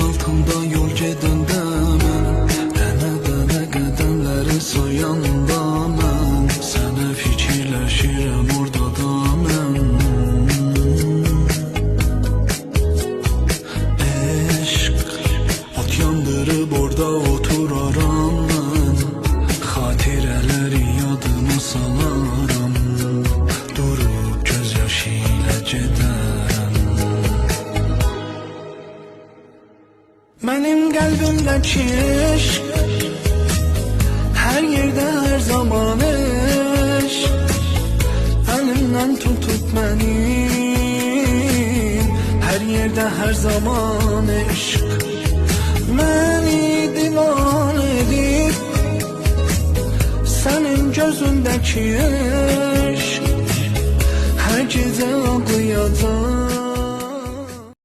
altında yol gedəndə mən dənə qədəmləri sayanda mən sənə fikirləşirəm orada da mən. Eşq ot yandırıb orada oturaram mən, xatirələri yadıma salaram, durub göz yaşı ilə gedərəm. Mənim qəlbimdəki eşq hər yerdə, hər zaman eşq, əlimdən tutub məni hər yerdə, hər zaman eşq, məni divan edib sənin gözündəki eşq hər gecə ağlayacaq.